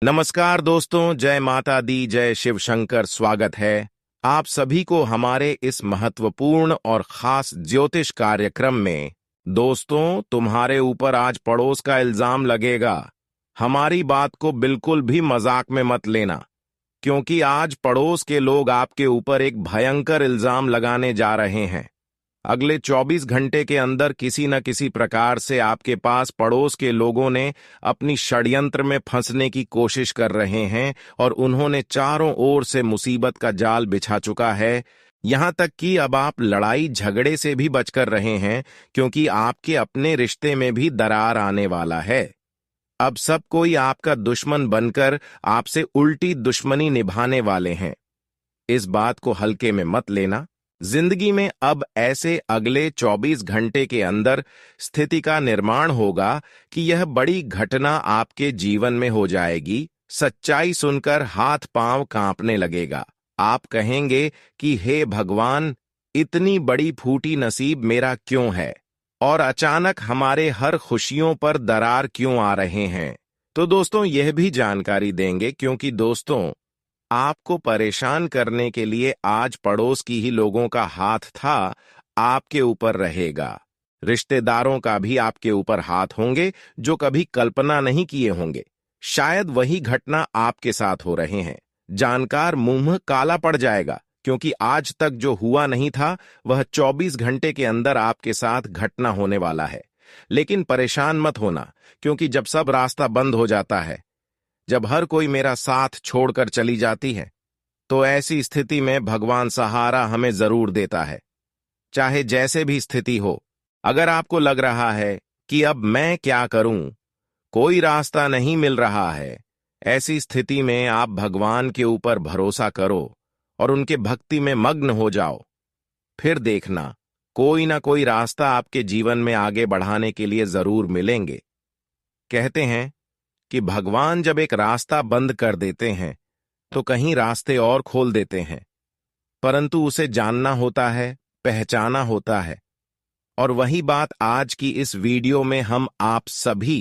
नमस्कार दोस्तों, जय माता दी, जय शिव शंकर। स्वागत है आप सभी को हमारे इस महत्वपूर्ण और खास ज्योतिष कार्यक्रम में। दोस्तों, तुम्हारे ऊपर आज पड़ोस का इल्जाम लगेगा। हमारी बात को बिल्कुल भी मजाक में मत लेना, क्योंकि आज पड़ोस के लोग आपके ऊपर एक भयंकर इल्जाम लगाने जा रहे हैं। अगले 24 घंटे के अंदर किसी न किसी प्रकार से आपके पास पड़ोस के लोगों ने अपनी षड्यंत्र में फंसने की कोशिश कर रहे हैं और उन्होंने चारों ओर से मुसीबत का जाल बिछा चुका है। यहां तक कि अब आप लड़ाई झगड़े से भी बचकर रहे हैं, क्योंकि आपके अपने रिश्ते में भी दरार आने वाला है। अब सब कोई आपका दुश्मन बनकर आपसे उल्टी दुश्मनी निभाने वाले हैं। इस बात को हल्के में मत लेना। जिंदगी में अब ऐसे अगले 24 घंटे के अंदर स्थिति का निर्माण होगा कि यह बड़ी घटना आपके जीवन में हो जाएगी। सच्चाई सुनकर हाथ पांव कांपने लगेगा। आप कहेंगे कि हे भगवान, इतनी बड़ी फूटी नसीब मेरा क्यों है और अचानक हमारे हर खुशियों पर दरार क्यों आ रहे हैं। तो दोस्तों, यह भी जानकारी देंगे, क्योंकि दोस्तों, आपको परेशान करने के लिए आज पड़ोस की ही लोगों का हाथ था, आपके ऊपर रहेगा। रिश्तेदारों का भी आपके ऊपर हाथ होंगे, जो कभी कल्पना नहीं किए होंगे। शायद वही घटना आपके साथ हो रहे हैं। जानकार मुंह काला पड़ जाएगा, क्योंकि आज तक जो हुआ नहीं था वह 24 घंटे के अंदर आपके साथ घटना होने वाला है। लेकिन परेशान मत होना, क्योंकि जब सब रास्ता बंद हो जाता है, जब हर कोई मेरा साथ छोड़कर चली जाती है, तो ऐसी स्थिति में भगवान सहारा हमें जरूर देता है, चाहे जैसे भी स्थिति हो। अगर आपको लग रहा है कि अब मैं क्या करूं, कोई रास्ता नहीं मिल रहा है, ऐसी स्थिति में आप भगवान के ऊपर भरोसा करो और उनके भक्ति में मग्न हो जाओ। फिर देखना, कोई ना कोई रास्ता आपके जीवन में आगे बढ़ाने के लिए जरूर मिलेंगे। कहते हैं कि भगवान जब एक रास्ता बंद कर देते हैं तो कहीं रास्ते और खोल देते हैं, परंतु उसे जानना होता है, पहचाना होता है। और वही बात आज की इस वीडियो में हम आप सभी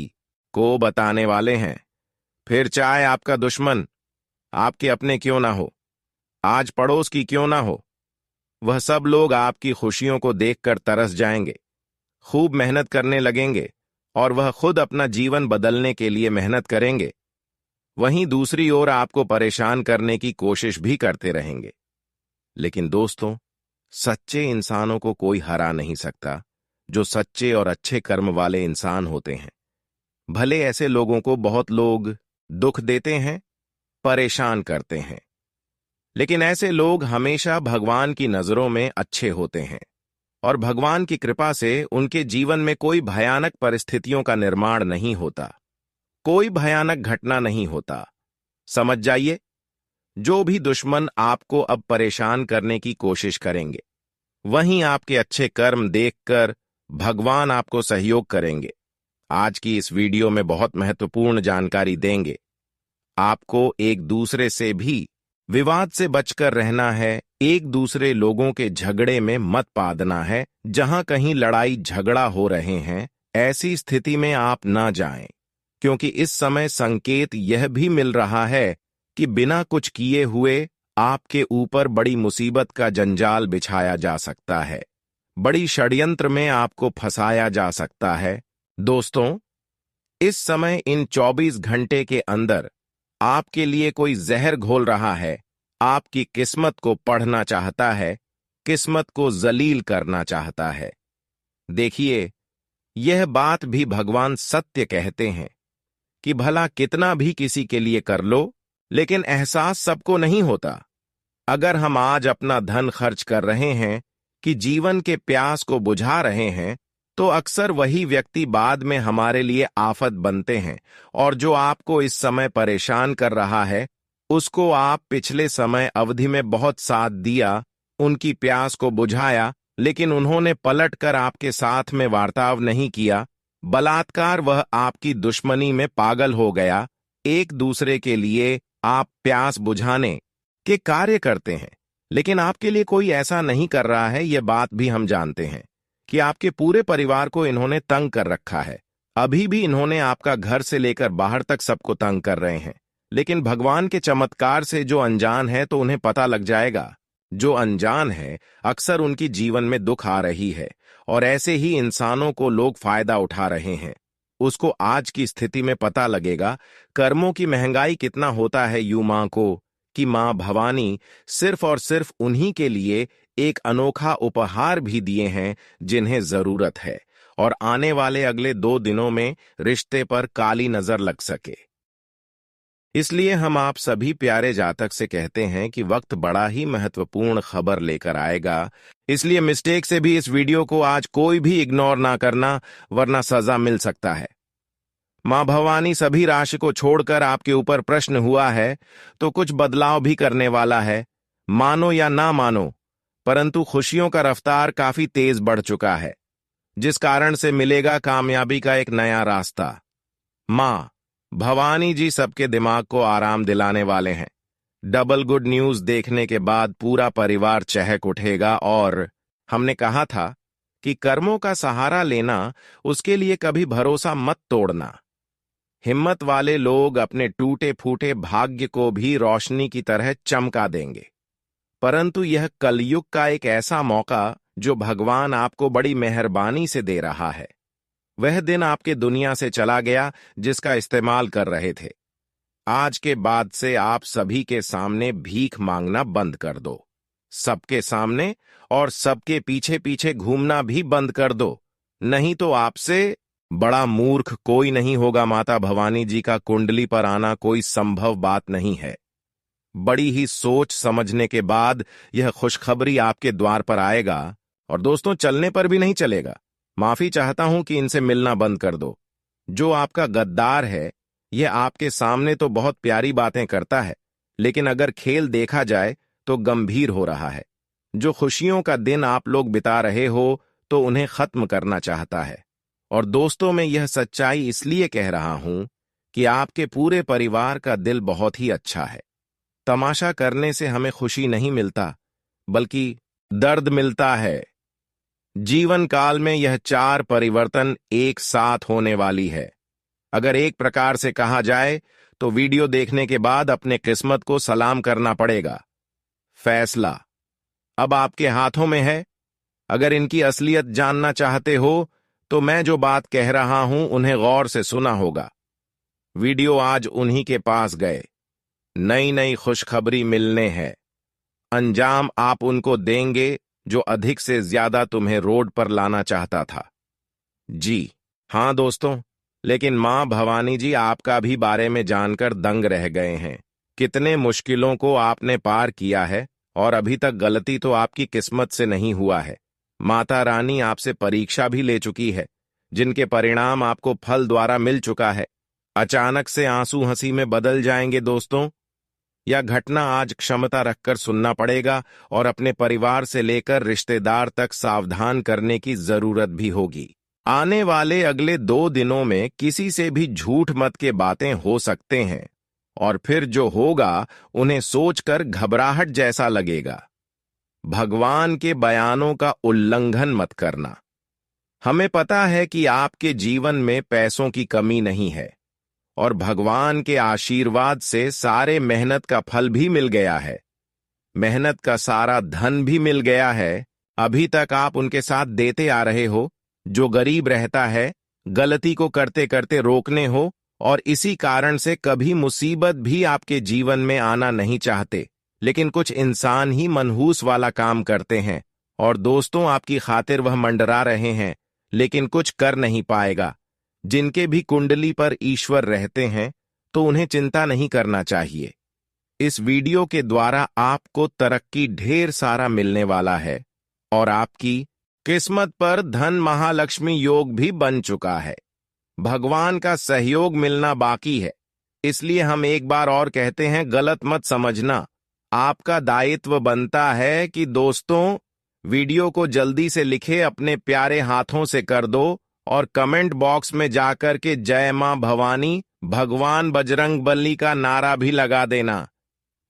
को बताने वाले हैं। फिर चाहे आपका दुश्मन आपके अपने क्यों ना हो, आज पड़ोस की क्यों ना हो, वह सब लोग आपकी खुशियों को देखकर तरस जाएंगे, खूब मेहनत करने लगेंगे और वह खुद अपना जीवन बदलने के लिए मेहनत करेंगे। वहीं दूसरी ओर आपको परेशान करने की कोशिश भी करते रहेंगे। लेकिन दोस्तों, सच्चे इंसानों को कोई हरा नहीं सकता, जो सच्चे और अच्छे कर्म वाले इंसान होते हैं। भले ऐसे लोगों को बहुत लोग दुख देते हैं, परेशान करते हैं, लेकिन ऐसे लोग हमेशा भगवान की नजरों में अच्छे होते हैं और भगवान की कृपा से उनके जीवन में कोई भयानक परिस्थितियों का निर्माण नहीं होता, कोई भयानक घटना नहीं होता। समझ जाइए, जो भी दुश्मन आपको अब परेशान करने की कोशिश करेंगे, वहीं आपके अच्छे कर्म देखकर भगवान आपको सहयोग करेंगे। आज की इस वीडियो में बहुत महत्वपूर्ण जानकारी देंगे। आपको एक दूसरे से भी विवाद से बचकर रहना है, एक दूसरे लोगों के झगड़े में मत पादना है। जहां कहीं लड़ाई झगड़ा हो रहे हैं, ऐसी स्थिति में आप ना जाएं, क्योंकि इस समय संकेत यह भी मिल रहा है कि बिना कुछ किए हुए आपके ऊपर बड़ी मुसीबत का जंजाल बिछाया जा सकता है, बड़ी षड्यंत्र में आपको फंसाया जा सकता है। दोस्तों, इस समय इन 24 घंटे के अंदर आपके लिए कोई जहर घोल रहा है, आपकी किस्मत को पढ़ना चाहता है, किस्मत को जलील करना चाहता है। देखिए, यह बात भी भगवान सत्य कहते हैं कि भला कितना भी किसी के लिए कर लो, लेकिन एहसास सबको नहीं होता। अगर हम आज अपना धन खर्च कर रहे हैं कि जीवन के प्यास को बुझा रहे हैं, तो अक्सर वही व्यक्ति बाद में हमारे लिए आफत बनते हैं। और जो आपको इस समय परेशान कर रहा है, उसको आप पिछले समय अवधि में बहुत साथ दिया, उनकी प्यास को बुझाया, लेकिन उन्होंने पलटकर आपके साथ में वार्ताव नहीं किया। बलात्कार वह आपकी दुश्मनी में पागल हो गया। एक दूसरे के लिए आप प्यास बुझाने के कार्य करते हैं, लेकिन आपके लिए कोई ऐसा नहीं कर रहा है। यह बात भी हम जानते हैं कि आपके पूरे परिवार को इन्होंने तंग कर रखा है। अभी भी इन्होंने आपका घर से लेकर बाहर तक सबको तंग कर रहे हैं, लेकिन भगवान के चमत्कार से जो अनजान है तो उन्हें पता लग जाएगा। जो अनजान है अक्सर उनकी जीवन में दुख आ रही है और ऐसे ही इंसानों को लोग फायदा उठा रहे हैं। उसको आज की स्थिति में पता लगेगा कर्मों की महंगाई कितना होता है यूं मां को, कि मां भवानी सिर्फ और सिर्फ उन्हीं के लिए एक अनोखा उपहार भी दिए हैं जिन्हें जरूरत है, और आने वाले अगले 2 दिनों में रिश्ते पर काली नजर लग सके। इसलिए हम आप सभी प्यारे जातक से कहते हैं कि वक्त बड़ा ही महत्वपूर्ण खबर लेकर आएगा, इसलिए मिस्टेक से भी इस वीडियो को आज कोई भी इग्नोर ना करना, वरना सजा मिल सकता है। मां भवानी सभी राशि को छोड़कर आपके ऊपर प्रश्न हुआ है तो कुछ बदलाव भी करने वाला है। मानो या ना मानो, परंतु खुशियों का रफ्तार काफी तेज बढ़ चुका है, जिस कारण से मिलेगा कामयाबी का एक नया रास्ता। मां भवानी जी सबके दिमाग को आराम दिलाने वाले हैं। डबल गुड न्यूज देखने के बाद पूरा परिवार चहक उठेगा। और हमने कहा था कि कर्मों का सहारा लेना, उसके लिए कभी भरोसा मत तोड़ना। हिम्मत वाले लोग अपने टूटे फूटे भाग्य को भी रोशनी की तरह चमका देंगे। परंतु यह कलयुग का एक ऐसा मौका जो भगवान आपको बड़ी मेहरबानी से दे रहा है। वह दिन आपके दुनिया से चला गया जिसका इस्तेमाल कर रहे थे। आज के बाद से आप सभी के सामने भीख मांगना बंद कर दो। सबके सामने और सबके पीछे पीछे घूमना भी बंद कर दो, नहीं तो आपसे बड़ा मूर्ख कोई नहीं होगा। माता भवानी जी का कुंडली पर आना कोई संभव बात नहीं है। बड़ी ही सोच समझने के बाद यह खुशखबरी आपके द्वार पर आएगा, और दोस्तों चलने पर भी नहीं चलेगा। माफी चाहता हूं कि इनसे मिलना बंद कर दो। जो आपका गद्दार है यह आपके सामने तो बहुत प्यारी बातें करता है, लेकिन अगर खेल देखा जाए तो गंभीर हो रहा है। जो खुशियों का दिन आप लोग बिता रहे हो तो उन्हें खत्म करना चाहता है। और दोस्तों मैं यह सच्चाई इसलिए कह रहा हूं कि आपके पूरे परिवार का दिल बहुत ही अच्छा है। तमाशा करने से हमें खुशी नहीं मिलता, बल्कि दर्द मिलता है। जीवन काल में यह 4 परिवर्तन एक साथ होने वाली है। अगर एक प्रकार से कहा जाए तो वीडियो देखने के बाद अपने किस्मत को सलाम करना पड़ेगा। फैसला अब आपके हाथों में है। अगर इनकी असलियत जानना चाहते हो तो मैं जो बात कह रहा हूं उन्हें गौर से सुना होगा। वीडियो आज उन्हीं के पास गए। नई नई खुशखबरी मिलने हैं। अंजाम आप उनको देंगे जो अधिक से ज्यादा तुम्हें रोड पर लाना चाहता था। जी हां दोस्तों, लेकिन मां भवानी जी आपका भी बारे में जानकर दंग रह गए हैं। कितने मुश्किलों को आपने पार किया है और अभी तक गलती तो आपकी किस्मत से नहीं हुआ है। माता रानी आपसे परीक्षा भी ले चुकी है, जिनके परिणाम आपको फल द्वारा मिल चुका है। अचानक से आंसू हंसी में बदल जाएंगे दोस्तों। यह घटना आज क्षमता रखकर सुनना पड़ेगा और अपने परिवार से लेकर रिश्तेदार तक सावधान करने की जरूरत भी होगी। आने वाले अगले 2 दिनों में किसी से भी झूठ मत के बातें हो सकते हैं, और फिर जो होगा उन्हें सोचकर घबराहट जैसा लगेगा। भगवान के बयानों का उल्लंघन मत करना। हमें पता है कि आपके जीवन में पैसों की कमी नहीं है, और भगवान के आशीर्वाद से सारे मेहनत का फल भी मिल गया है। मेहनत का सारा धन भी मिल गया है। अभी तक आप उनके साथ देते आ रहे हो। जो गरीब रहता है गलती को करते करते रोकने हो, और इसी कारण से कभी मुसीबत भी आपके जीवन में आना नहीं चाहते, लेकिन कुछ इंसान ही मनहूस वाला काम करते हैं। और दोस्तों आपकी खातिर वह मंडरा रहे हैं, लेकिन कुछ कर नहीं पाएगा। जिनके भी कुंडली पर ईश्वर रहते हैं तो उन्हें चिंता नहीं करना चाहिए। इस वीडियो के द्वारा आपको तरक्की ढेर सारा मिलने वाला है, और आपकी किस्मत पर धन महालक्ष्मी योग भी बन चुका है। भगवान का सहयोग मिलना बाकी है। इसलिए हम एक बार और कहते हैं, गलत मत समझना। आपका दायित्व बनता है कि दोस्तों वीडियो को जल्दी से लिखे, अपने प्यारे हाथों से कर दो, और कमेंट बॉक्स में जाकर के जय मां भवानी, भगवान बजरंग बली का नारा भी लगा देना।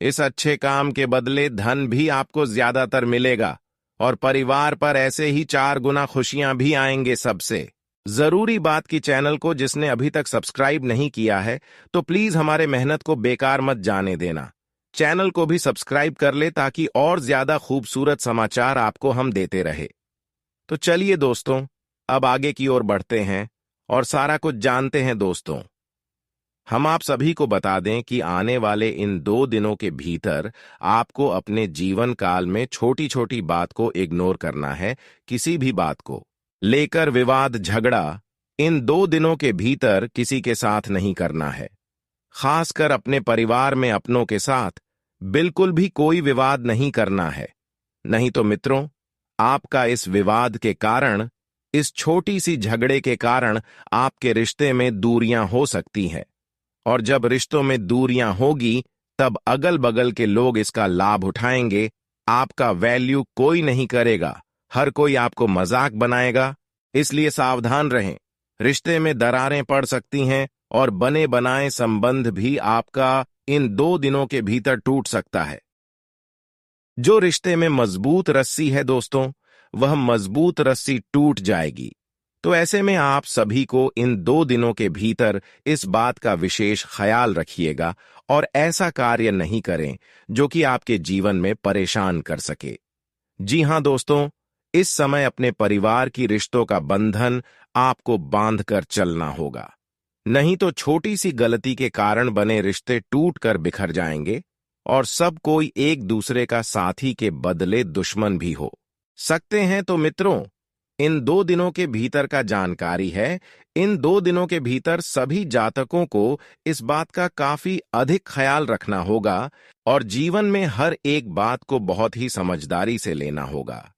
इस अच्छे काम के बदले धन भी आपको ज्यादातर मिलेगा, और परिवार पर ऐसे ही 4 गुना खुशियां भी आएंगे सबसे। जरूरी बात की चैनल को जिसने अभी तक सब्सक्राइब नहीं किया है तो प्लीज हमारे मेहनत को बेकार मत जाने देना। चैनल को भी सब्सक्राइब कर ले ताकि और ज्यादा खूबसूरत समाचार आपको हम देते रहे। तो चलिए दोस्तों, अब आगे की ओर बढ़ते हैं और सारा कुछ जानते हैं। दोस्तों, हम आप सभी को बता दें कि आने वाले इन 2 दिनों के भीतर आपको अपने जीवन काल में छोटी छोटी बात को इग्नोर करना है। किसी भी बात को लेकर विवाद झगड़ा इन 2 दिनों के भीतर किसी के साथ नहीं करना है। खासकर अपने परिवार में अपनों के साथ बिल्कुल भी कोई विवाद नहीं करना है। नहीं तो मित्रों, आपका इस विवाद के कारण, इस छोटी सी झगड़े के कारण आपके रिश्ते में दूरियां हो सकती हैं। और जब रिश्तों में दूरियां होगी तब अगल बगल के लोग इसका लाभ उठाएंगे। आपका वैल्यू कोई नहीं करेगा, हर कोई आपको मजाक बनाएगा। इसलिए सावधान रहें। रिश्ते में दरारें पड़ सकती हैं और बने बनाए संबंध भी आपका इन 2 दिनों के भीतर टूट सकता है। जो रिश्ते में मजबूत रस्सी है दोस्तों, वह मजबूत रस्सी टूट जाएगी। तो ऐसे में आप सभी को इन 2 दिनों के भीतर इस बात का विशेष ख्याल रखिएगा और ऐसा कार्य नहीं करें जो कि आपके जीवन में परेशान कर सके। जी हां दोस्तों, इस समय अपने परिवार की रिश्तों का बंधन आपको बांधकर चलना होगा। नहीं तो छोटी सी गलती के कारण बने रिश्ते टूट कर बिखर जाएंगे और सब कोई एक दूसरे का साथी के बदले दुश्मन भी हो सकते हैं। तो मित्रों, इन 2 दिनों के भीतर का जानकारी है। इन 2 दिनों के भीतर सभी जातकों को इस बात का काफी अधिक ख्याल रखना होगा और जीवन में हर एक बात को बहुत ही समझदारी से लेना होगा,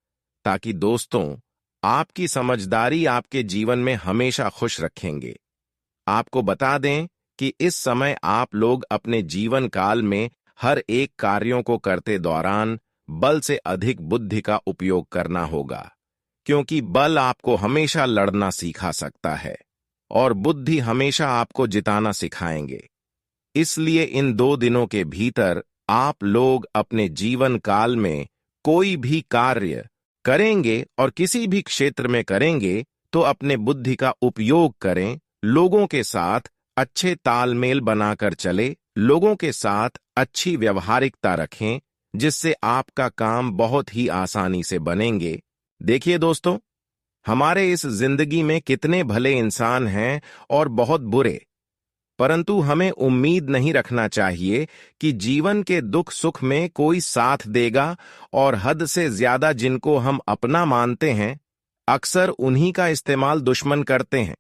ताकि दोस्तों आपकी समझदारी आपके जीवन में हमेशा खुश रखेंगे। आपको बता दें कि इस समय आप लोग अपने जीवन काल में हर एक कार्यों को करते दौरान बल से अधिक बुद्धि का उपयोग करना होगा, क्योंकि बल आपको हमेशा लड़ना सिखा सकता है और बुद्धि हमेशा आपको जिताना सिखाएंगे। इसलिए इन 2 दिनों के भीतर आप लोग अपने जीवन काल में कोई भी कार्य करेंगे और किसी भी क्षेत्र में करेंगे तो अपने बुद्धि का उपयोग करें। लोगों के साथ अच्छे तालमेल बनाकर चले, लोगों के साथ अच्छी व्यवहारिकता रखें, जिससे आपका काम बहुत ही आसानी से बनेंगे। देखिए दोस्तों, हमारे इस जिंदगी में कितने भले इंसान हैं और बहुत बुरे, परंतु हमें उम्मीद नहीं रखना चाहिए कि जीवन के दुख सुख में कोई साथ देगा। और हद से ज्यादा जिनको हम अपना मानते हैं, अक्सर उन्हीं का इस्तेमाल दुश्मन करते हैं।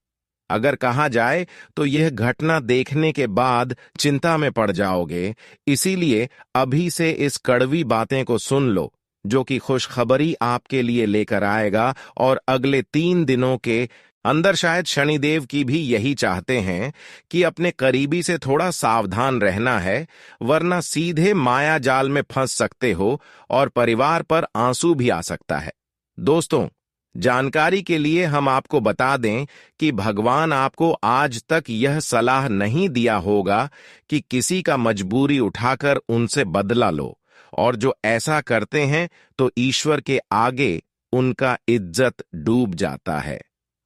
अगर कहा जाए तो यह घटना देखने के बाद चिंता में पड़ जाओगे। इसीलिए अभी से इस कड़वी बातें को सुन लो, जो कि खुशखबरी आपके लिए लेकर आएगा। और अगले 3 दिनों के अंदर शायद शनिदेव की भी यही चाहते हैं कि अपने करीबी से थोड़ा सावधान रहना है, वरना सीधे माया जाल में फंस सकते हो और परिवार पर आंसू भी आ सकता है। दोस्तों, जानकारी के लिए हम आपको बता दें कि भगवान आपको आज तक यह सलाह नहीं दिया होगा कि किसी का मजबूरी उठाकर उनसे बदला लो, और जो ऐसा करते हैं तो ईश्वर के आगे उनका इज्जत डूब जाता है।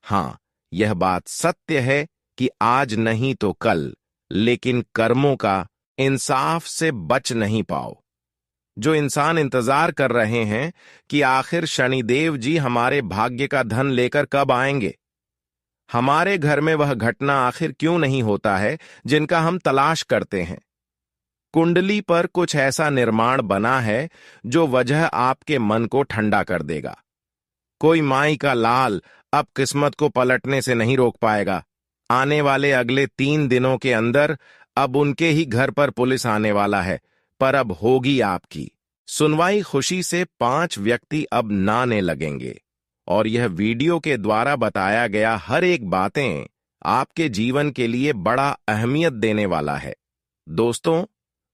हाँ, यह बात सत्य है कि आज नहीं तो कल, लेकिन कर्मों का इंसाफ से बच नहीं पाओ। जो इंसान इंतजार कर रहे हैं कि आखिर शनिदेव जी हमारे भाग्य का धन लेकर कब आएंगे, हमारे घर में वह घटना आखिर क्यों नहीं होता है जिनका हम तलाश करते हैं। कुंडली पर कुछ ऐसा निर्माण बना है जो वजह आपके मन को ठंडा कर देगा। कोई माई का लाल अब किस्मत को पलटने से नहीं रोक पाएगा। आने वाले अगले 3 दिनों के अंदर अब उनके ही घर पर पुलिस आने वाला है, पर अब होगी आपकी सुनवाई। खुशी से 5 व्यक्ति अब नाने लगेंगे और यह वीडियो के द्वारा बताया गया हर एक बातें आपके जीवन के लिए बड़ा अहमियत देने वाला है। दोस्तों,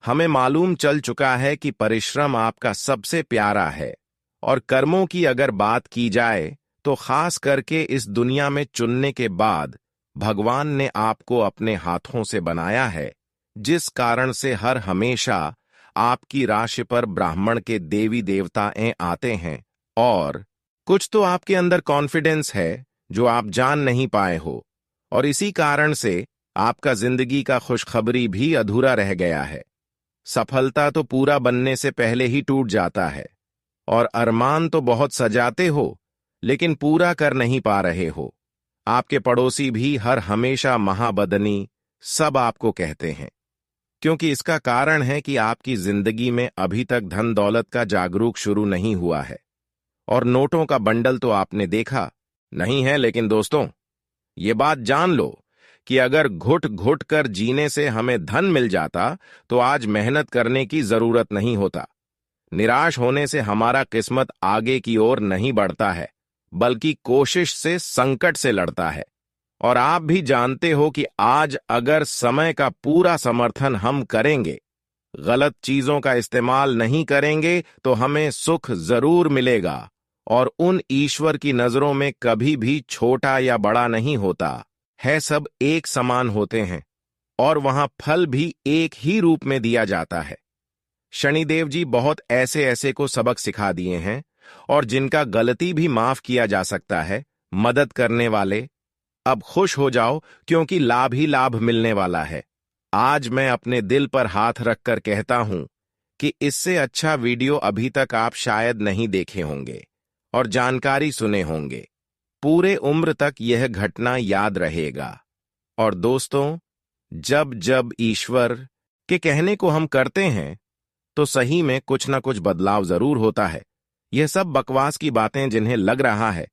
हमें मालूम चल चुका है कि परिश्रम आपका सबसे प्यारा है, और कर्मों की अगर बात की जाए तो खास करके इस दुनिया में चुनने के बाद भगवान ने आपको अपने हाथों से बनाया है, जिस कारण से हर हमेशा आपकी राशि पर ब्राह्मण के देवी देवताएं आते हैं। और कुछ तो आपके अंदर कॉन्फिडेंस है जो आप जान नहीं पाए हो, और इसी कारण से आपका जिंदगी का खुशखबरी भी अधूरा रह गया है। सफलता तो पूरा बनने से पहले ही टूट जाता है, और अरमान तो बहुत सजाते हो, लेकिन पूरा कर नहीं पा रहे हो। आपके पड़ोसी भी हर हमेशा महाबदनी सब आपको कहते हैं, क्योंकि इसका कारण है कि आपकी जिंदगी में अभी तक धन दौलत का जागरूक शुरू नहीं हुआ है। और नोटों का बंडल तो आपने देखा नहीं है, लेकिन दोस्तों, ये बात जान लो कि अगर घुट घुट कर जीने से हमें धन मिल जाता तो आज मेहनत करने की जरूरत नहीं होता। निराश होने से हमारा किस्मत आगे की ओर नहीं बढ़ता है, बल्कि कोशिश से संकट से लड़ता है। और आप भी जानते हो कि आज अगर समय का पूरा समर्थन हम करेंगे, गलत चीजों का इस्तेमाल नहीं करेंगे, तो हमें सुख जरूर मिलेगा। और उन ईश्वर की नजरों में कभी भी छोटा या बड़ा नहीं होता है, सब एक समान होते हैं, और वहां फल भी एक ही रूप में दिया जाता है। शनिदेव जी बहुत ऐसे ऐसे को सबक सिखा दिए हैं, और जिनका गलती भी माफ किया जा सकता है। मदद करने वाले, अब खुश हो जाओ, क्योंकि लाभ ही लाभ मिलने वाला है। आज मैं अपने दिल पर हाथ रखकर कहता हूं कि इससे अच्छा वीडियो अभी तक आप शायद नहीं देखे होंगे और जानकारी सुने होंगे। पूरे उम्र तक यह घटना याद रहेगा। और दोस्तों, जब जब ईश्वर के कहने को हम करते हैं, तो सही में कुछ ना कुछ बदलाव जरूर होता है। यह सब बकवास की बातें जिन्हें लग रहा है,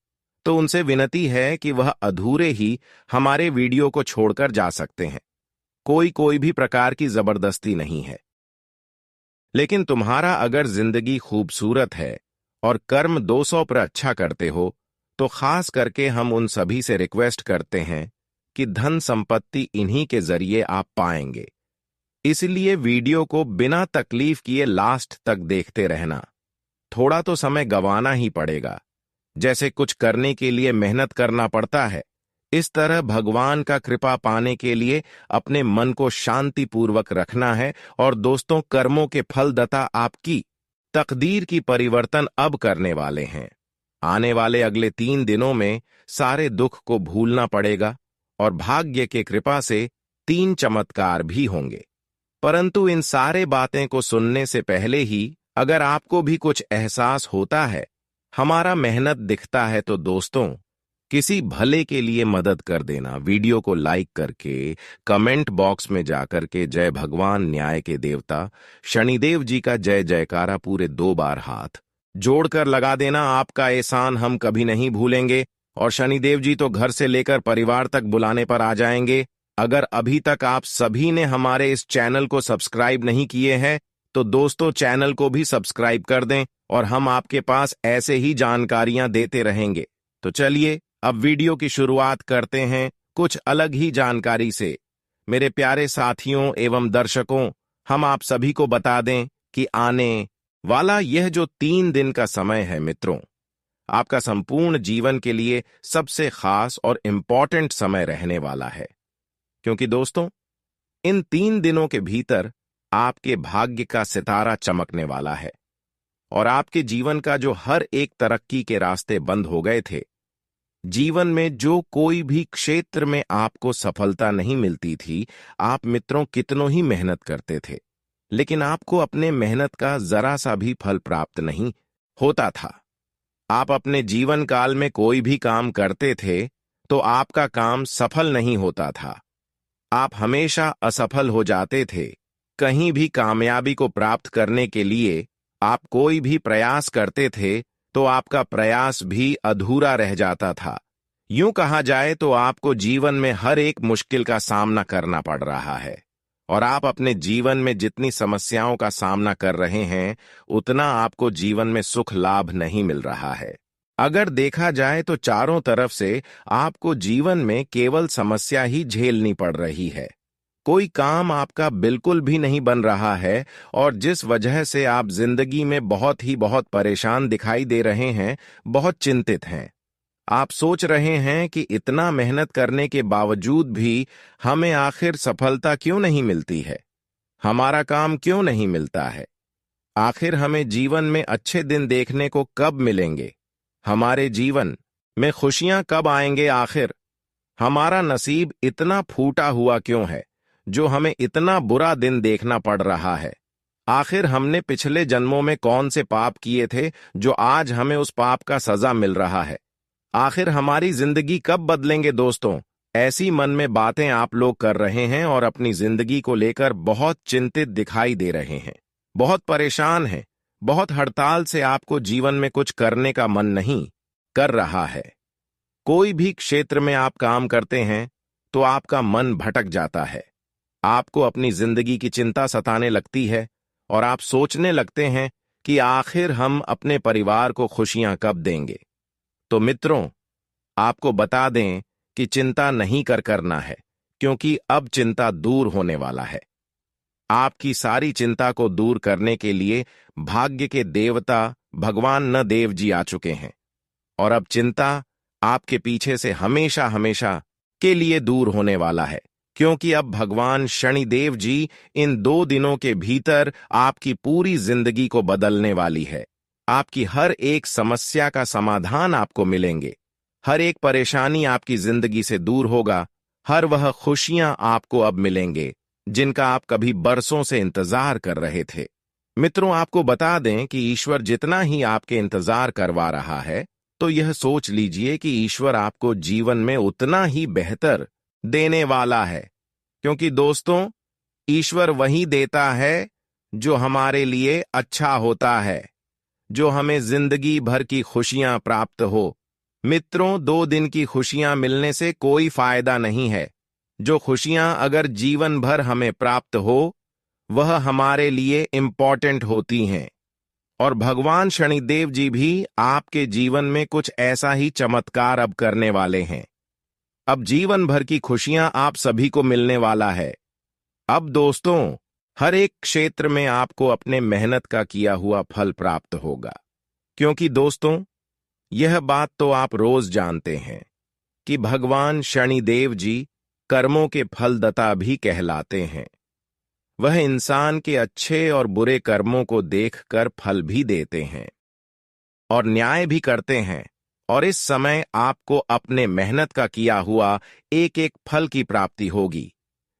तो उनसे विनती है कि वह अधूरे ही हमारे वीडियो को छोड़कर जा सकते हैं। कोई भी प्रकार की जबरदस्ती नहीं है। लेकिन तुम्हारा अगर जिंदगी खूबसूरत है और कर्म 200 पर अच्छा करते हो, तो खास करके हम उन सभी से रिक्वेस्ट करते हैं कि धन संपत्ति इन्हीं के जरिए आप पाएंगे। इसलिए वीडियो को बिना तकलीफ किए लास्ट तक देखते रहना। थोड़ा तो समय गंवाना ही पड़ेगा। जैसे कुछ करने के लिए मेहनत करना पड़ता है, इस तरह भगवान का कृपा पाने के लिए अपने मन को शांतिपूर्वक रखना है। और दोस्तों, कर्मों के फलदाता आपकी तकदीर की परिवर्तन अब करने वाले हैं। आने वाले अगले 3 दिनों में सारे दुख को भूलना पड़ेगा, और भाग्य के कृपा से 3 चमत्कार भी होंगे। परंतु इन सारे बातें को सुनने से पहले ही अगर आपको भी कुछ एहसास होता है, हमारा मेहनत दिखता है, तो दोस्तों, किसी भले के लिए मदद कर देना। वीडियो को लाइक करके, कमेंट बॉक्स में जाकर के जय भगवान न्याय के देवता शनिदेव जी का जय जयकारा पूरे 2 बार हाथ जोड़कर लगा देना। आपका एहसान हम कभी नहीं भूलेंगे, और शनिदेव जी तो घर से लेकर परिवार तक बुलाने पर आ जाएंगे। अगर अभी तक आप सभी ने हमारे इस चैनल को सब्सक्राइब नहीं किए हैं, तो दोस्तों, चैनल को भी सब्सक्राइब कर दें, और हम आपके पास ऐसे ही जानकारियां देते रहेंगे। तो चलिए अब वीडियो की शुरुआत करते हैं कुछ अलग ही जानकारी से। मेरे प्यारे साथियों एवं दर्शकों, हम आप सभी को बता दें कि आने वाला यह जो 3 दिन का समय है मित्रों, आपका संपूर्ण जीवन के लिए सबसे खास और इंपॉर्टेंट समय रहने वाला है। क्योंकि दोस्तों, इन 3 दिनों के भीतर आपके भाग्य का सितारा चमकने वाला है, और आपके जीवन का जो हर एक तरक्की के रास्ते बंद हो गए थे, जीवन में जो कोई भी क्षेत्र में आपको सफलता नहीं मिलती थी, आप मित्रों कितनों ही मेहनत करते थे, लेकिन आपको अपने मेहनत का जरा सा भी फल प्राप्त नहीं होता था। आप अपने जीवन काल में कोई भी काम करते थे, तो आपका काम सफल नहीं होता था। आप हमेशा असफल हो जाते थे। कहीं भी कामयाबी को प्राप्त करने के लिए आप कोई भी प्रयास करते थे, तो आपका प्रयास भी अधूरा रह जाता था। यूं कहा जाए तो आपको जीवन में हर एक मुश्किल का सामना करना पड़ रहा है, और आप अपने जीवन में जितनी समस्याओं का सामना कर रहे हैं, उतना आपको जीवन में सुख लाभ नहीं मिल रहा है। अगर देखा जाए तो चारों तरफ से आपको जीवन में केवल समस्या ही झेलनी पड़ रही है। कोई काम आपका बिल्कुल भी नहीं बन रहा है, और जिस वजह से आप जिंदगी में बहुत परेशान दिखाई दे रहे हैं, बहुत चिंतित हैं। आप सोच रहे हैं कि इतना मेहनत करने के बावजूद भी हमें आखिर सफलता क्यों नहीं मिलती है, हमारा काम क्यों नहीं मिलता है, आखिर हमें जीवन में अच्छे दिन देखने को कब मिलेंगे। हमारे जीवन में खुशियां कब आएंगे आखिर? हमारा नसीब इतना फूटा हुआ क्यों है जो हमें इतना बुरा दिन देखना पड़ रहा है? आखिर हमने पिछले जन्मों में कौन से पाप किए थे जो आज हमें उस पाप का सजा मिल रहा है? आखिर हमारी जिंदगी कब बदलेंगे दोस्तों? ऐसी मन में बातें आप लोग कर रहे हैं और अपनी जिंदगी को लेकर बहुत चिंतित दिखाई दे रहे हैं, बहुत परेशान हैं, बहुत हड़ताल से आपको जीवन में कुछ करने का मन नहीं कर रहा है। कोई भी क्षेत्र में आप काम करते हैं तो आपका मन भटक जाता है, आपको अपनी जिंदगी की चिंता सताने लगती है और आप सोचने लगते हैं कि आखिर हम अपने परिवार को खुशियां कब देंगे। तो मित्रों, आपको बता दें कि चिंता नहीं करना है, क्योंकि अब चिंता दूर होने वाला है। आपकी सारी चिंता को दूर करने के लिए भाग्य के देवता भगवान न देव जी आ चुके हैं और अब चिंता आपके पीछे से हमेशा हमेशा के लिए दूर होने वाला है, क्योंकि अब भगवान शनिदेव जी इन 2 दिनों के भीतर आपकी पूरी जिंदगी को बदलने वाली है। आपकी हर एक समस्या का समाधान आपको मिलेंगे, हर एक परेशानी आपकी जिंदगी से दूर होगा, हर वह खुशियां आपको अब मिलेंगे जिनका आप कभी बरसों से इंतजार कर रहे थे। मित्रों, आपको बता दें कि ईश्वर जितना ही आपके इंतजार करवा रहा है, तो यह सोच लीजिए कि ईश्वर आपको जीवन में उतना ही बेहतर देने वाला है, क्योंकि दोस्तों, ईश्वर वही देता है जो हमारे लिए अच्छा होता है, जो हमें जिंदगी भर की खुशियां प्राप्त हो। मित्रों, 2 दिन की खुशियां मिलने से कोई फायदा नहीं है। जो खुशियां अगर जीवन भर हमें प्राप्त हो, वह हमारे लिए इंपॉर्टेंट होती हैं। और भगवान शनिदेव जी भी आपके जीवन में कुछ ऐसा ही चमत्कार अब करने वाले हैं। अब जीवन भर की खुशियां आप सभी को मिलने वाला है। अब दोस्तों, हर एक क्षेत्र में आपको अपने मेहनत का किया हुआ फल प्राप्त होगा, क्योंकि दोस्तों, यह बात तो आप रोज जानते हैं कि भगवान शनिदेव जी कर्मों के फलदाता भी कहलाते हैं। वह इंसान के अच्छे और बुरे कर्मों को देखकर फल भी देते हैं और न्याय भी करते हैं, और इस समय आपको अपने मेहनत का किया हुआ एक एक फल की प्राप्ति होगी।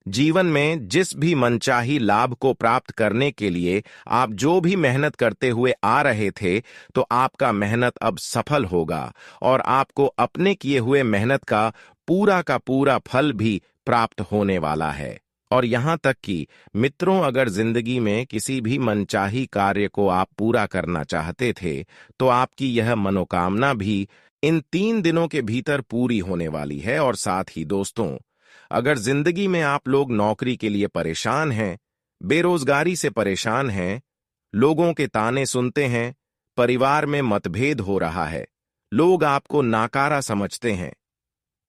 जीवन में जिस भी मनचाही लाभ को प्राप्त करने के लिए आप जो भी मेहनत करते हुए आ रहे थे, तो आपका मेहनत अब सफल होगा और आपको अपने किए हुए मेहनत का पूरा फल भी प्राप्त होने वाला है। और यहां तक कि मित्रों, अगर जिंदगी में किसी भी मनचाही कार्य को आप पूरा करना चाहते थे, तो आपकी यह मनोकामना भी इन 3 दिनों के भीतर पूरी होने वाली है। और साथ ही दोस्तों, अगर जिंदगी में आप लोग नौकरी के लिए परेशान हैं, बेरोजगारी से परेशान हैं, लोगों के ताने सुनते हैं, परिवार में मतभेद हो रहा है, लोग आपको नाकारा समझते हैं,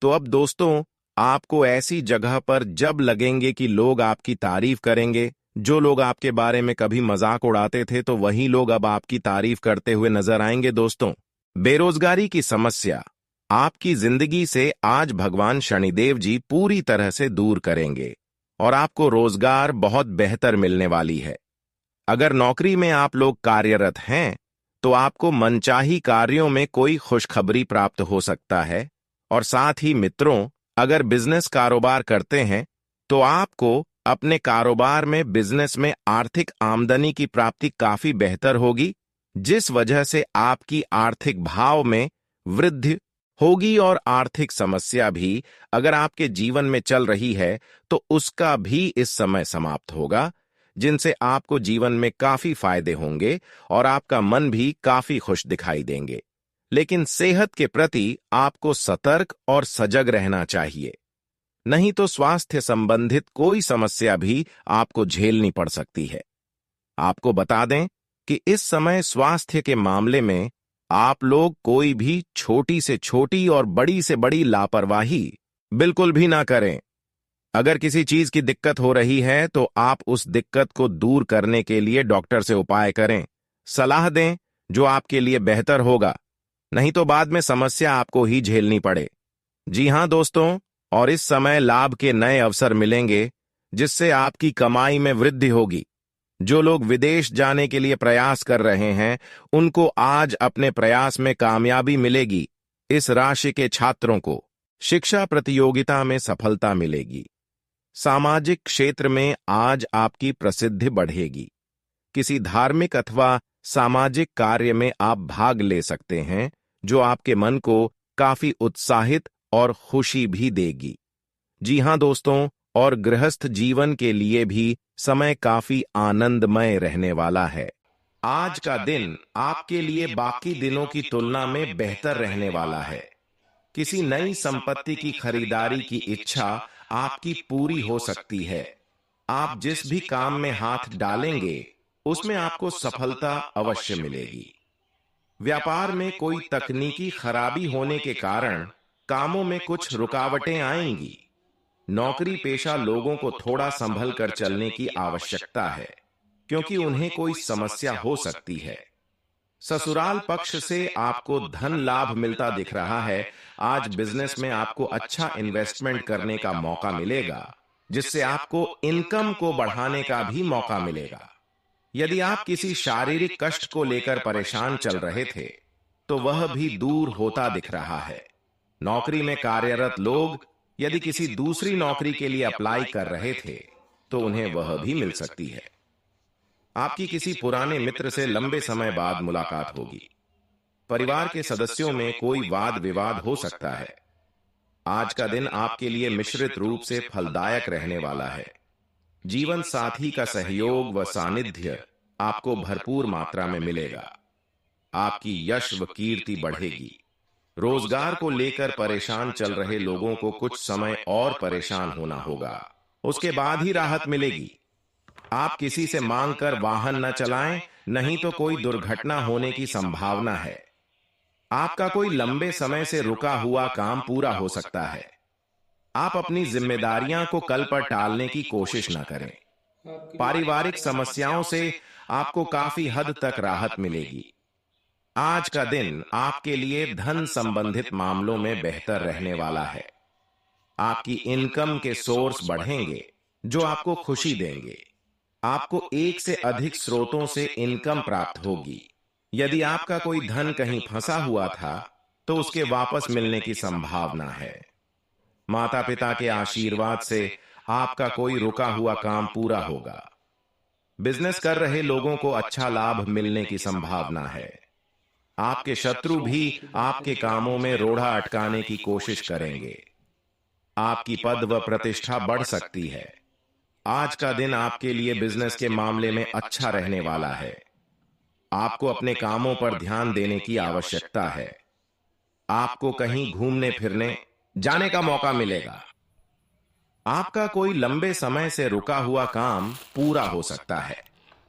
तो अब दोस्तों, आपको ऐसी जगह पर जब लगेंगे कि लोग आपकी तारीफ करेंगे, जो लोग आपके बारे में कभी मजाक उड़ाते थे, तो वही लोग अब आपकी तारीफ करते हुए नजर आएंगे। दोस्तों, बेरोजगारी की समस्या आपकी जिंदगी से आज भगवान शनिदेव जी पूरी तरह से दूर करेंगे और आपको रोजगार बहुत बेहतर मिलने वाली है। अगर नौकरी में आप लोग कार्यरत हैं, तो आपको मनचाही कार्यों में कोई खुशखबरी प्राप्त हो सकता है। और साथ ही मित्रों, अगर बिजनेस कारोबार करते हैं, तो आपको अपने कारोबार में बिजनेस में आर्थिक आमदनी की प्राप्ति काफी बेहतर होगी, जिस वजह से आपकी आर्थिक भाव में वृद्धि होगी और आर्थिक समस्या भी अगर आपके जीवन में चल रही है, तो उसका भी इस समय समाप्त होगा, जिनसे आपको जीवन में काफी फायदे होंगे और आपका मन भी काफी खुश दिखाई देंगे। लेकिन सेहत के प्रति आपको सतर्क और सजग रहना चाहिए, नहीं तो स्वास्थ्य संबंधित कोई समस्या भी आपको झेलनी पड़ सकती है। आपको बता दें कि इस समय स्वास्थ्य के मामले में आप लोग कोई भी छोटी से छोटी और बड़ी से बड़ी लापरवाही बिल्कुल भी ना करें। अगर किसी चीज की दिक्कत हो रही है, तो आप उस दिक्कत को दूर करने के लिए डॉक्टर से उपाय करें, सलाह दें जो आपके लिए बेहतर होगा, नहीं तो बाद में समस्या आपको ही झेलनी पड़े। जी हां दोस्तों, और इस समय लाभ के नए अवसर मिलेंगे, जिससे आपकी कमाई में वृद्धि होगी। जो लोग विदेश जाने के लिए प्रयास कर रहे हैं, उनको आज अपने प्रयास में कामयाबी मिलेगी। इस राशि के छात्रों को शिक्षा प्रतियोगिता में सफलता मिलेगी। सामाजिक क्षेत्र में आज आपकी प्रसिद्धि बढ़ेगी। किसी धार्मिक अथवा सामाजिक कार्य में आप भाग ले सकते हैं, जो आपके मन को काफी उत्साहित और खुशी भी देगी। जी हां दोस्तों, और गृहस्थ जीवन के लिए भी समय काफी आनंदमय रहने वाला है। आज का दिन आपके लिए बाकी दिनों की तुलना में बेहतर रहने वाला है। किसी नई संपत्ति की खरीदारी की इच्छा आपकी पूरी हो सकती है। आप जिस भी काम में हाथ डालेंगे उसमें आपको सफलता अवश्य मिलेगी। व्यापार में कोई तकनीकी खराबी होने के कारण कामों में कुछ रुकावटें आएंगी। नौकरी पेशा लोगों को थोड़ा संभल कर चलने की आवश्यकता है, क्योंकि उन्हें कोई समस्या हो सकती है। ससुराल पक्ष से आपको धन लाभ मिलता दिख रहा है। आज बिजनेस में आपको अच्छा इन्वेस्टमेंट करने का मौका मिलेगा, जिससे आपको इनकम को बढ़ाने का भी मौका मिलेगा। यदि आप किसी शारीरिक कष्ट को लेकर परेशान चल रहे थे, तो वह भी दूर होता दिख रहा है। नौकरी में कार्यरत लोग यदि किसी दूसरी नौकरी के लिए अप्लाई कर रहे थे, तो उन्हें वह भी मिल सकती है। आपकी किसी पुराने मित्र से लंबे समय बाद मुलाकात होगी। परिवार के सदस्यों में कोई वाद विवाद हो सकता है। आज का दिन आपके लिए मिश्रित रूप से फलदायक रहने वाला है। जीवन साथी का सहयोग व सानिध्य आपको भरपूर मात्रा में मिलेगा। आपकी यश व कीर्ति बढ़ेगी। रोजगार को लेकर परेशान चल रहे लोगों को कुछ समय और परेशान होना होगा, उसके बाद ही राहत मिलेगी। आप किसी से मांग कर वाहन न चलाएं, नहीं तो कोई दुर्घटना होने की संभावना है। आपका कोई लंबे समय से रुका हुआ काम पूरा हो सकता है। आप अपनी जिम्मेदारियां को कल पर टालने की कोशिश न करें। पारिवारिक समस्याओं से आपको काफी हद तक राहत मिलेगी। आज का दिन आपके लिए धन संबंधित मामलों में बेहतर रहने वाला है। आपकी इनकम के सोर्स बढ़ेंगे, जो आपको खुशी देंगे। आपको एक से अधिक स्रोतों से इनकम प्राप्त होगी। यदि आपका कोई धन कहीं फंसा हुआ था, तो उसके वापस मिलने की संभावना है। माता पिता के आशीर्वाद से आपका कोई रुका हुआ काम पूरा होगा। बिजनेस कर रहे लोगों को अच्छा लाभ मिलने की संभावना है। आपके शत्रु भी आपके कामों में रोड़ा अटकाने की कोशिश करेंगे। आपकी पद व प्रतिष्ठा बढ़ सकती है। आज का दिन आपके लिए बिजनेस के मामले में अच्छा रहने वाला है। आपको अपने कामों पर ध्यान देने की आवश्यकता है। आपको कहीं घूमने फिरने जाने का मौका मिलेगा। आपका कोई लंबे समय से रुका हुआ काम पूरा हो सकता है।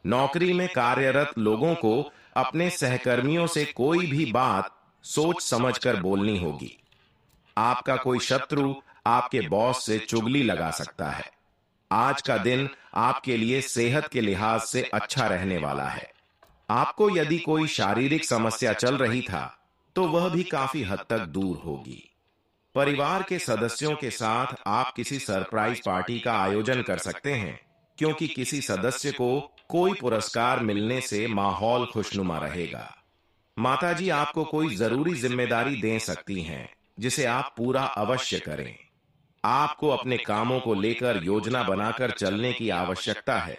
नौकरी में कार्यरत लोगों को अपने सहकर्मियों से कोई भी बात सोच समझकर बोलनी होगी। आपका कोई शत्रु आपके बॉस से चुगली लगा सकता है। आज का दिन आपके लिए सेहत के लिहाज से अच्छा रहने वाला है। आपको यदि कोई शारीरिक समस्या चल रही था, तो वह भी काफी हद तक दूर होगी। परिवार के सदस्यों के साथ आप किसी सरप्राइज पार्टी का आयोजन कर सकते हैं, क्योंकि किसी सदस्य को कोई पुरस्कार मिलने से माहौल खुशनुमा रहेगा। माताजी आपको कोई जरूरी जिम्मेदारी दे सकती हैं, जिसे आप पूरा अवश्य करें। आपको अपने कामों को लेकर योजना बनाकर चलने की आवश्यकता है।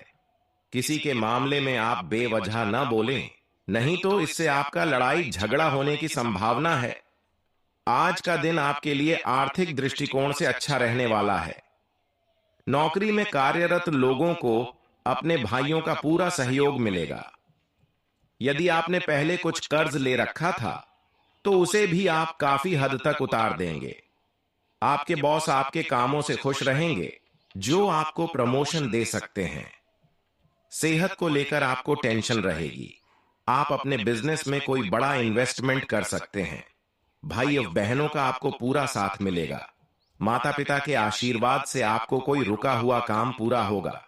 किसी के मामले में आप बेवजह न बोलें, नहीं तो इससे आपका लड़ाई झगड़ा होने की संभावना है। आज का दिन आपके लिए आर्थिक दृष्टिकोण से अच्छा रहने वाला है। नौकरी में कार्यरत लोगों को अपने भाइयों का पूरा सहयोग मिलेगा। यदि आपने पहले कुछ कर्ज ले रखा था, तो उसे भी आप काफी हद तक उतार देंगे। आपके बॉस आपके कामों से खुश रहेंगे, जो आपको प्रमोशन दे सकते हैं। सेहत को लेकर आपको टेंशन रहेगी। आप अपने बिजनेस में कोई बड़ा इन्वेस्टमेंट कर सकते हैं। भाई और बहनों का आपको पूरा साथ मिलेगा। माता पिता के आशीर्वाद से आपको कोई रुका हुआ काम पूरा होगा।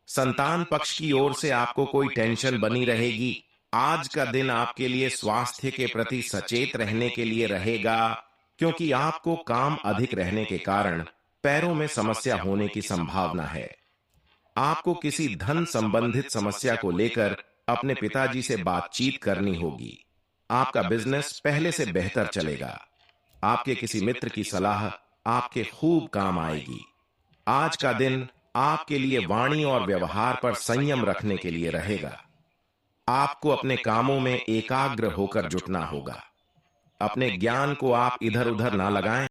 संतान पक्ष की ओर से आपको कोई टेंशन बनी रहेगी। आज का दिन आपके लिए स्वास्थ्य के प्रति सचेत रहने के लिए रहेगा, क्योंकि आपको काम अधिक रहने के कारण पैरों में समस्या होने की संभावना है। आपको किसी धन संबंधित समस्या को लेकर अपने पिताजी से बातचीत करनी होगी। आपका बिजनेस पहले से बेहतर चलेगा। आपके किसी मित्र की सलाह आपके खूब काम आएगी। आज का दिन आपके लिए वाणी और व्यवहार पर संयम रखने के लिए रहेगा। आपको अपने कामों में एकाग्र होकर जुटना होगा। अपने ज्ञान को आप इधर उधर ना लगाएं।